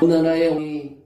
오나나의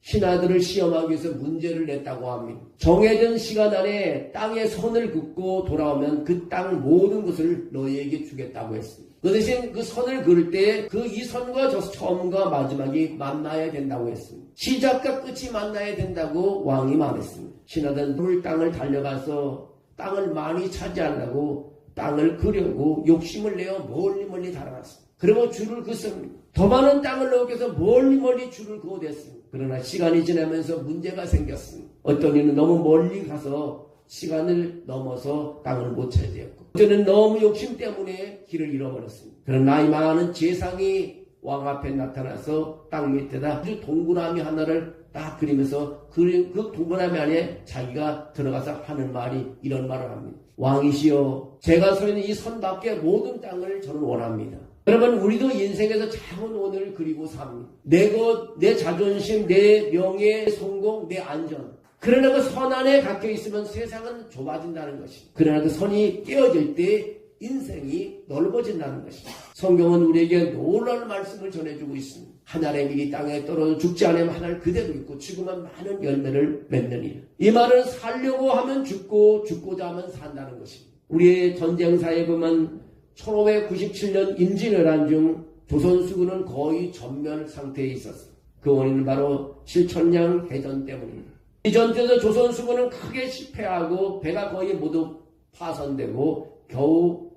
신하들을 시험하기 위해서 문제를 냈다고 합니다. 정해진 시간 안에 땅에 선을 긋고 돌아오면 그 땅 모든 것을 너희에게 주겠다고 했습니다. 그 대신 그 선을 그을 때 그 이 선과 저 처음과 마지막이 만나야 된다고 했습니다. 시작과 끝이 만나야 된다고 왕이 말했습니다. 신하들은 물 땅을 달려가서 땅을 많이 차지하려고 땅을 그려고 욕심을 내어 멀리 달아났습니다. 그리고 줄을 긋습니다. 더 많은 땅을 넣기 위해서 멀리 줄을 그어댔습니다. 그러나 시간이 지나면서 문제가 생겼습니다. 어떤 이는 너무 멀리 가서 시간을 넘어서 땅을 못 차지했고, 어떤 너무 욕심 때문에 길을 잃어버렸습니다. 그런 나이 많은 재상이 왕 앞에 나타나서 땅 밑에다 아주 동그라미 하나를 딱 그리면서 그 동그라미 안에 자기가 들어가서 하는 말이 이런 말을 합니다. 왕이시여, 제가 서 있는 이 선 밖의 모든 땅을 저는 원합니다. 여러분, 우리도 인생에서 작은 원을 그리고 삽니다. 내 것, 내 자존심, 내 명예, 성공, 내 안전. 그러나 그 선 안에 갇혀 있으면 세상은 좁아진다는 것입니다. 그러나 그 선이 깨어질 때 인생이 넓어진다는 것입니다. 성경은 우리에게 놀라운 말씀을 전해주고 있습니다. 하늘의 밀이 땅에 떨어져 죽지 않으면 하늘 그대로 있고 죽으면 많은 열매를 맺느니라. 이 말은 살려고 하면 죽고 죽고자 하면 산다는 것입니다. 우리의 전쟁사에 보면 1597년 임진왜란 중 조선수군은 거의 전멸 상태에 있었습니다. 그 원인은 바로 실천량 해전 때문입니다. 이 전투에서 조선수군은 크게 실패하고 배가 거의 모두 파손되고 겨우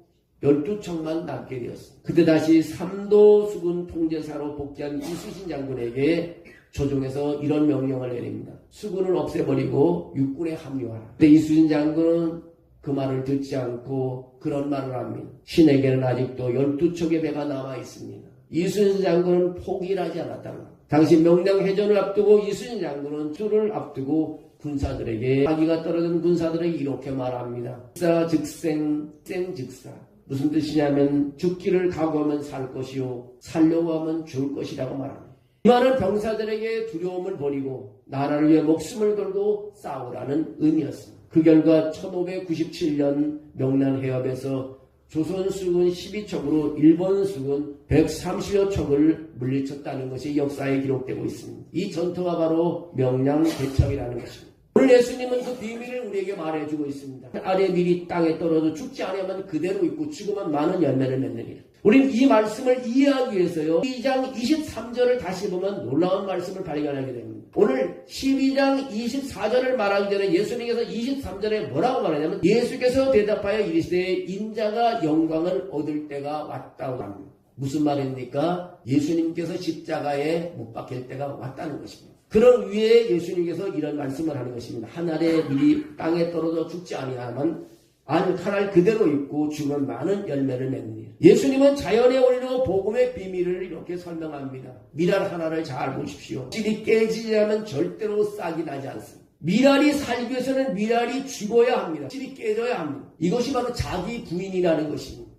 12척만 남게 되었습니다. 그때 다시 삼도 수군 통제사로 복귀한 이수신 장군에게 조정에서 이런 명령을 내립니다. 수군을 없애버리고 육군에 합류하라. 그때 이수신 장군은 그 말을 듣지 않고 그런 말을 합니다. 신에게는 아직도 12척의 배가 남아 있습니다. 이수신 장군은 포기를 하지 않았다는 겁니다. 당시 명량해전을 앞두고 이수신 장군은 수를 앞두고 군사들에게 자기가 떨어진 군사들에게 이렇게 말합니다. 즉사 즉생 생즉사. 무슨 뜻이냐면 죽기를 각오하면 살 것이요 살려고 하면 죽을 것이라고 말합니다. 이 말은 병사들에게 두려움을 버리고 나라를 위해 목숨을 걸고 싸우라는 의미였습니다. 그 결과 1597년 명란해협에서 조선수군 12척으로 일본수군 130여 척을 물리쳤다는 것이 역사에 기록되고 있습니다. 이 전투가 바로 명량대첩이라는 것입니다. 오늘 예수님은 그 비밀을 우리에게 말해주고 있습니다. 아래 밀이 땅에 떨어져 죽지 않으면 그대로 있고 죽으면 많은 열매를 맺느니라. 우리는 이 말씀을 이해하기 위해서요 12장 23절을 다시 보면 놀라운 말씀을 발견하게 됩니다. 오늘 12장 24절을 말하기 전에 예수님께서 23절에 뭐라고 말하냐면 예수께서 대답하여 이르시되 인자가 영광을 얻을 때가 왔다고 합니다. 무슨 말입니까? 예수님께서 십자가에 못 박힐 때가 왔다는 것입니다. 그런 위에 예수님께서 이런 말씀을 하는 것입니다. 하늘의 밀이 땅에 떨어져 죽지 아니하면 하늘 그대로 있고 죽으면 많은 열매를 맺느니라. 예수님은 자연의 원리로 복음의 비밀을 이렇게 설명합니다. 밀알 하나를 잘 보십시오. 실이 깨지지 않으면 절대로 싹이 나지 않습니다. 밀알이 살기 위해서는 밀알이 죽어야 합니다. 실이 깨져야 합니다. 이것이 바로 자기 부인이라는 것입니다.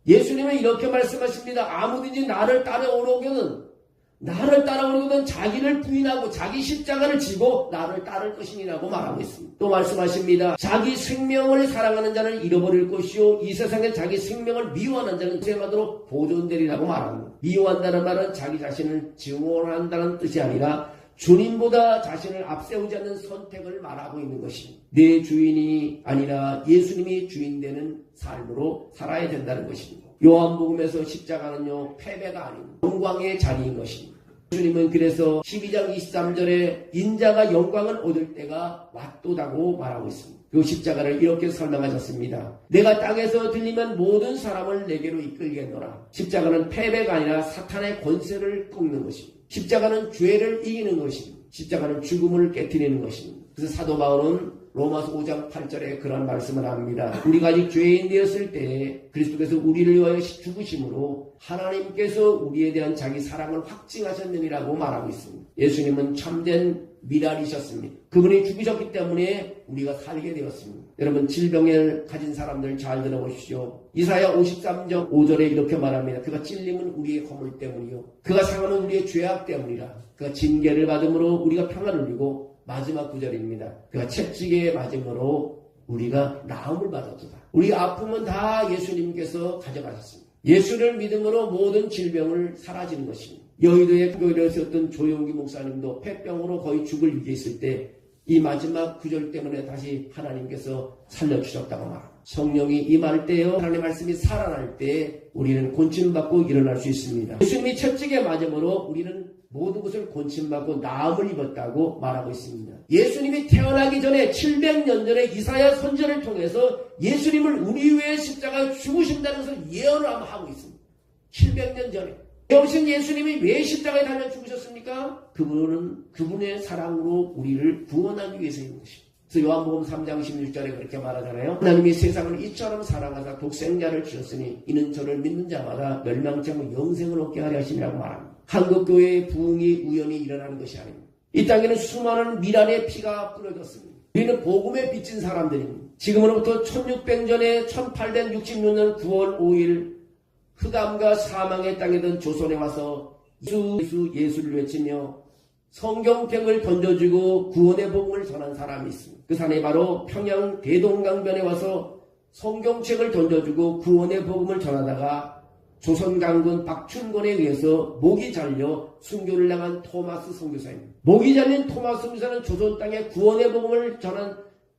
예수님은 이렇게 말씀하십니다. 아무든지 나를 따라오려거든 자기를 부인하고 자기 십자가를 지고 나를 따를 것이니라고 말하고 있습니다. 또 말씀하십니다. 자기 생명을 사랑하는 자는 잃어버릴 것이요 이 세상에 자기 생명을 미워하는 자는 죄받으로 보존되리라고 말합니다. 미워한다는 말은 자기 자신을 증오한다는 뜻이 아니라 주님보다 자신을 앞세우지 않는 선택을 말하고 있는 것입니다. 내 주인이 아니라 예수님이 주인되는 삶으로 살아야 된다는 것입니다. 요한복음에서 십자가는요 패배가 아닌 영광의 자리인 것입니다. 예수님은 그래서 12장 23절에 인자가 영광을 얻을 때가 왔도다고 말하고 있습니다. 그 십자가를 이렇게 설명하셨습니다. 내가 땅에서 들리면 모든 사람을 내게로 이끌겠노라. 십자가는 패배가 아니라 사탄의 권세를 꺾는 것입니다. 십자가는 죄를 이기는 것입니다. 십자가는 죽음을 깨트리는 것입니다. 그래서 사도 바울은 로마서 5장 8절에 그런 말씀을 합니다. 우리가 아직 죄인 되었을 때 그리스도께서 우리를 위하여 죽으심으로 하나님께서 우리에 대한 자기 사랑을 확증하셨느니라고 말하고 있습니다. 예수님은 참된 미랄이셨습니다. 그분이 죽으셨기 때문에 우리가 살게 되었습니다. 여러분 질병을 가진 사람들 잘 들어보십시오. 이사야 53장 5절에 이렇게 말합니다. 그가 찔림은 우리의 허물 때문이요 그가 상함은 우리의 죄악 때문이라. 그가 징계를 받음으로 우리가 평안을 누리고 마지막 구절입니다. 그가 채찍에 맞음으로 우리가 나음을 받았도다. 우리 아픔은 다 예수님께서 가져가셨습니다. 예수를 믿음으로 모든 질병을 사라지는 것입니다. 여의도에 교회를 있었던 조용기 목사님도 폐병으로 거의 죽을 위기에 있을 때 이 마지막 구절 때문에 다시 하나님께서 살려주셨다고 말합니다. 성령이 임할 때요, 하나님의 말씀이 살아날 때 우리는 곤침받고 일어날 수 있습니다. 예수님이 채찍에 맞음으로 우리는 모든 것을 곤침받고 나음을 입었다고 말하고 있습니다. 예수님이 태어나기 전에 700년 전에 이사야 선지자를 통해서 예수님을 우리 위해 십자가에 죽으신다는 것을 예언을 하고 있습니다. 700년 전에. 오신 예수님이 왜 십자가에 달려 죽으셨습니까? 그분은 그분의 사랑으로 우리를 구원하기 위해서인 것입니다. 그래서 요한복음 3장 16절에 그렇게 말하잖아요. 하나님이 세상을 이처럼 사랑하사 독생자를 주셨으니 이는 저를 믿는 자마다 멸망치 않고 영생을 얻게 하려 하심이라고 말합니다. 한국교회의 부흥이 우연히 일어나는 것이 아닙니다. 이 땅에는 수많은 미랄의 피가 뿌려졌습니다. 우리는 복음에 비친 사람들입니다. 지금으로부터 1600년에 1866년 9월 5일 흑암과 사망의 땅이던 조선에 와서 예수를 외치며 성경책을 던져주고 구원의 복음을 전한 사람이 있습니다. 그 사람이 바로 평양 대동강변에 와서 성경책을 던져주고 구원의 복음을 전하다가 조선강군 박춘권에 의해서 목이 잘려 순교를 당한 토마스 선교사입니다. 목이 잘린 토마스 선교사는 조선 땅에 구원의 복음을 전한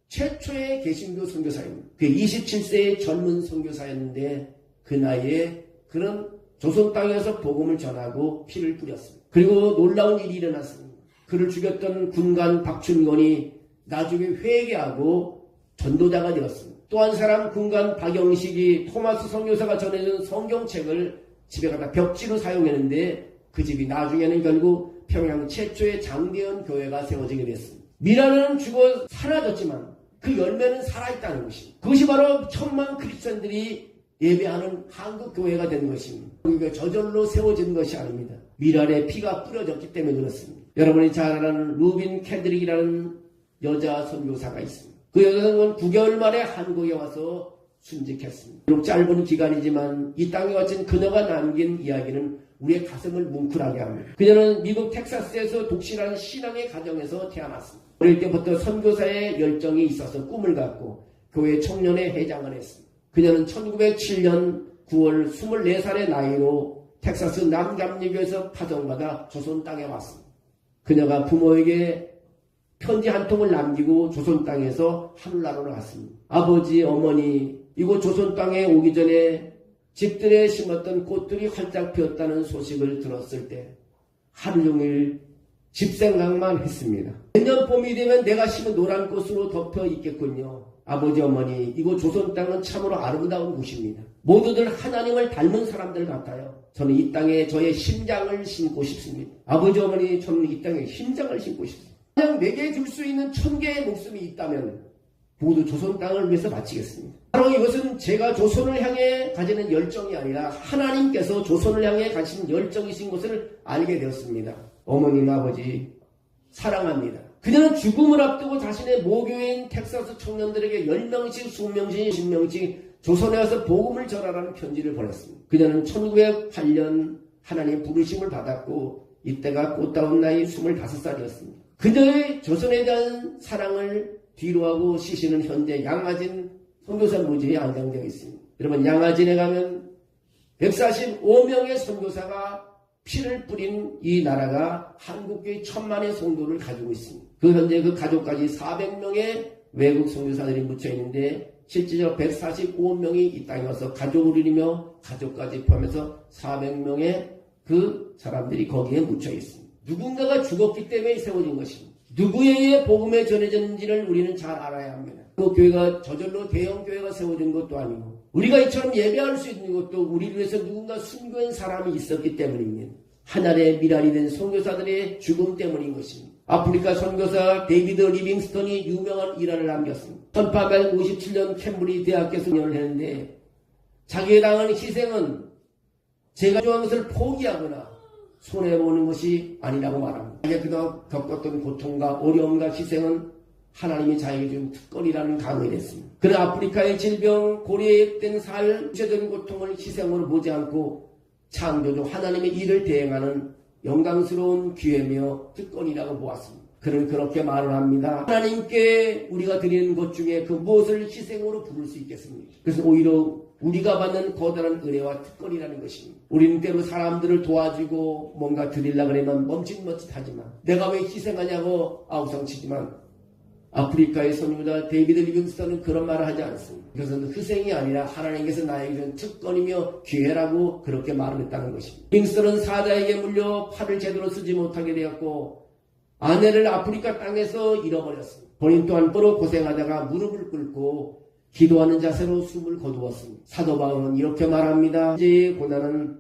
최초의 개신교 선교사입니다. 그 27세의 젊은 선교사였는데 그 나이에 그런 조선 땅에서 복음을 전하고 피를 뿌렸습니다. 그리고 놀라운 일이 일어났습니다. 그를 죽였던 군관 박춘권이 나중에 회개하고 전도자가 되었습니다. 또 한 사람 군관 박영식이 토마스 선교사가 전해준 성경책을 집에 가다 벽지로 사용했는데 그 집이 나중에는 결국 평양 최초의 장대현 교회가 세워지게 됐습니다. 미라는 죽어 사라졌지만 그 열매는 살아있다는 것입니다. 그것이 바로 천만 크리스천들이 예배하는 한국교회가 된 것입니다. 그게 저절로 세워진 것이 아닙니다. 미랄의 피가 뿌려졌기 때문에 그렇습니다. 여러분이 잘 아는 루빈 캐드릭이라는 여자 선교사가 있습니다. 그 여자는 9개월 만에 한국에 와서 순직했습니다. 비록 짧은 기간이지만 이 땅에 갇힌 그녀가 남긴 이야기는 우리의 가슴을 뭉클하게 합니다. 그녀는 미국 텍사스에서 독실한 신앙의 가정에서 태어났습니다. 어릴 때부터 선교사의 열정이 있어서 꿈을 갖고 교회 청년회 회장을 했습니다. 그녀는 1907년 9월 24살의 나이로 텍사스 남감리교에서 파송받아 조선 땅에 왔습니다. 그녀가 부모에게 편지 한 통을 남기고 조선 땅에서 하늘나라로 갔습니다. 아버지, 어머니, 이곳 조선 땅에 오기 전에 집들에 심었던 꽃들이 활짝 피었다는 소식을 들었을 때 하루 종일 집 생각만 했습니다. 내년 봄이 되면 내가 심은 노란 꽃으로 덮여 있겠군요. 아버지, 어머니, 이곳 조선 땅은 참으로 아름다운 곳입니다. 모두들 하나님을 닮은 사람들 같아요. 저는 이 땅에 저의 심장을 심고 싶습니다. 아버지, 어머니, 저는 이 땅에 심장을 심고 싶습니다. 그냥 내게 줄 수 있는 1000개의 목숨이 있다면 모두 조선 땅을 위해서 바치겠습니다. 바로 이것은 제가 조선을 향해 가지는 열정이 아니라 하나님께서 조선을 향해 가진 열정이신 것을 알게 되었습니다. 어머니나 아버지 사랑합니다. 그녀는 죽음을 앞두고 자신의 모교인 텍사스 청년들에게 10명씩, 20명씩, 10명씩 조선에 와서 복음을 전하라는 편지를 보냈습니다. 그녀는 1908년 하나님의 부르심을 받았고 이때가 꽃다운 나이 25살이었습니다. 그녀의 조선에 대한 사랑을 뒤로하고 시신은 현재 양화진 선교사 무지에 안장되어 있습니다. 여러분, 양화진에 가면 145명의 선교사가 피를 뿌린 이 나라가 한국교회 1000만의 성도를 가지고 있습니다. 그 현재 그 가족까지 400명의 외국 선교사들이 묻혀 있는데 실제로 145명이 이 땅에 와서 가족을 이루며 가족까지 포함해서 400명의 그 사람들이 거기에 묻혀 있습니다. 누군가가 죽었기 때문에 세워진 것입니다. 누구에 의해 복음에 전해졌는지를 우리는 잘 알아야 합니다. 그 교회가 저절로 대형 교회가 세워진 것도 아니고 우리가 이처럼 예배할 수 있는 것도 우리를 위해서 누군가 순교한 사람이 있었기 때문입니다. 하늘의 미랄이 된 선교사들의 죽음 때문인 것입니다. 아프리카 선교사 데이비드 리빙스턴이 유명한 일화를 남겼습니다. 1857년 캠브리 대학교에서 연을 했는데 자기에 당한 희생은 제가 좋아하는 것을 포기하거나 손해보는 것이 아니라고 말합니다. 자기가 그동안 겪었던 고통과 어려움과 희생은 하나님이 자기에게 준 특권이라는 강의를 했습니다. 그런 아프리카의 질병, 고려된 살, 구체적인 고통을 희생으로 보지 않고 창조주 하나님의 일을 대행하는 영광스러운 기회며 특권이라고 보았습니다. 그는 그렇게 말을 합니다. 하나님께 우리가 드리는 것 중에 그 무엇을 희생으로 부를 수 있겠습니까? 그래서 오히려 우리가 받는 거대한 은혜와 특권이라는 것입니다. 우리는 때로 사람들을 도와주고 뭔가 드리려고 그러면 멈칫멈칫하지만 내가 왜 희생하냐고 아우성치지만 아프리카의 선유자 데이비드 리빙스턴은 그런 말을 하지 않습니다. 그것은 희생이 아니라 하나님께서 나에게 준 특권이며 기회라고 그렇게 말을 했다는 것입니다. 리빙스턴은 사자에게 물려 팔을 제대로 쓰지 못하게 되었고 아내를 아프리카 땅에서 잃어버렸습니다. 본인 또한 뼈로 고생하다가 무릎을 꿇고 기도하는 자세로 숨을 거두었습니다. 사도 바울은 이렇게 말합니다. 이제 고난은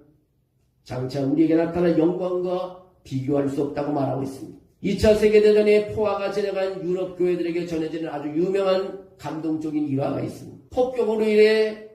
장차 우리에게 나타난 영광과 비교할 수 없다고 말하고 있습니다. 2차 세계대전에 포화가 지나간 유럽 교회들에게 전해지는 아주 유명한 감동적인 일화가 있습니다. 폭격으로 인해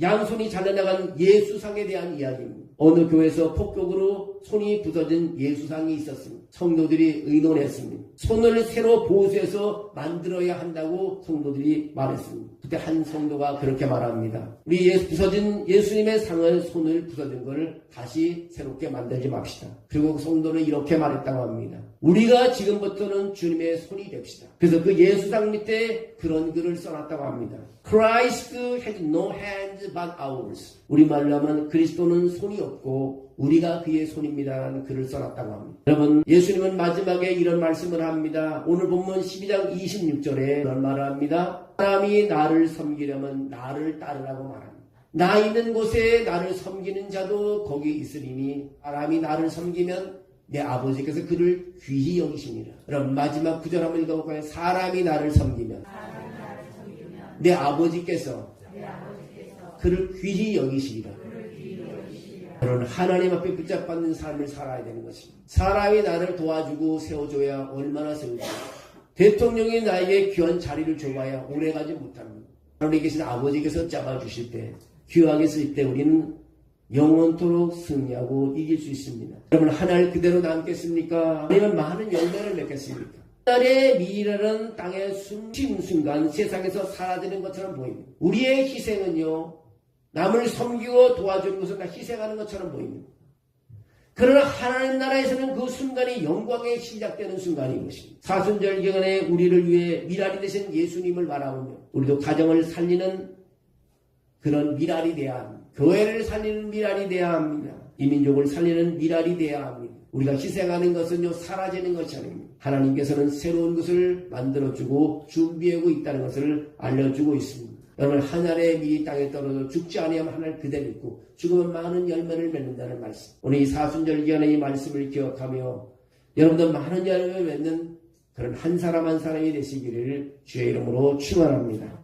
양손이 잘려나간 예수상에 대한 이야기입니다. 어느 교회에서 폭격으로 손이 부서진 예수상이 있었습니다. 성도들이 의논했습니다. 손을 새로 보수해서 만들어야 한다고 성도들이 말했습니다. 그때 한 성도가 그렇게 말합니다. 우리 부서진 예수님의 상을 손을 부서진 걸 다시 새롭게 만들지 맙시다. 그리고 성도는 이렇게 말했다고 합니다. 우리가 지금부터는 주님의 손이 됩시다. 그래서 그 예수상 밑에 그런 글을 써놨다고 합니다. Christ has no hands but ours. 우리말로 하면 그리스도는 손이 없고 우리가 그의 손입니다라는 글을 써놨다고 합니다. 여러분, 예수님은 마지막에 이런 말씀을 합니다. 오늘 본문 12장 26절에 이런 말을 합니다. 사람이 나를 섬기려면 나를 따르라고 말합니다. 나 있는 곳에 나를 섬기는 자도 거기 있으리니 사람이 나를 섬기면 내 아버지께서 그를 귀히 여기십니다. 그럼 마지막 구절 한번 읽어볼까요? 사람이 나를 섬기면 내 아버지께서 그를 귀히 여기시리라. 그런 하나님 앞에 붙잡받는 삶을 살아야 되는 것입니다. 사람이 나를 도와주고 세워줘야 얼마나 세워줘야 대통령이 나에게 귀한 자리를 줘봐야 오래가지 못합니다. 하나님에 계신 아버지께서 잡아주실 때 귀하게 쓸 때 우리는 영원토록 승리하고 이길 수 있습니다. 여러분 하나님 그대로 남겠습니까? 아니면 많은 열매를 맺겠습니까? 하나님의 미래는 땅에 숨쉬는 순간 세상에서 사라지는 것처럼 보입니다. 우리의 희생은요 남을 섬기고 도와주는 것은 다 희생하는 것처럼 보입니다. 그러나 하나님 나라에서는 그 순간이 영광에 시작되는 순간인 것입니다. 사순절기간에 우리를 위해 미랄이 되신 예수님을 바라보며 우리도 가정을 살리는 그런 미랄이 되어야 합니다. 교회를 살리는 미랄이 되어야 합니다. 이민족을 살리는 미랄이 되어야 합니다. 우리가 희생하는 것은요 사라지는 것이 아닙니다. 하나님께서는 새로운 것을 만들어주고 준비하고 있다는 것을 알려주고 있습니다. 여러분 하늘의 미리 땅에 떨어져 죽지 아니하면 하늘 그대로 있고 죽으면 많은 열매를 맺는다는 말씀. 오늘 이 사순절 기간의 이 말씀을 기억하며 여러분들 많은 열매를 맺는 그런 한 사람 한 사람이 되시기를 주의 이름으로 축원합니다.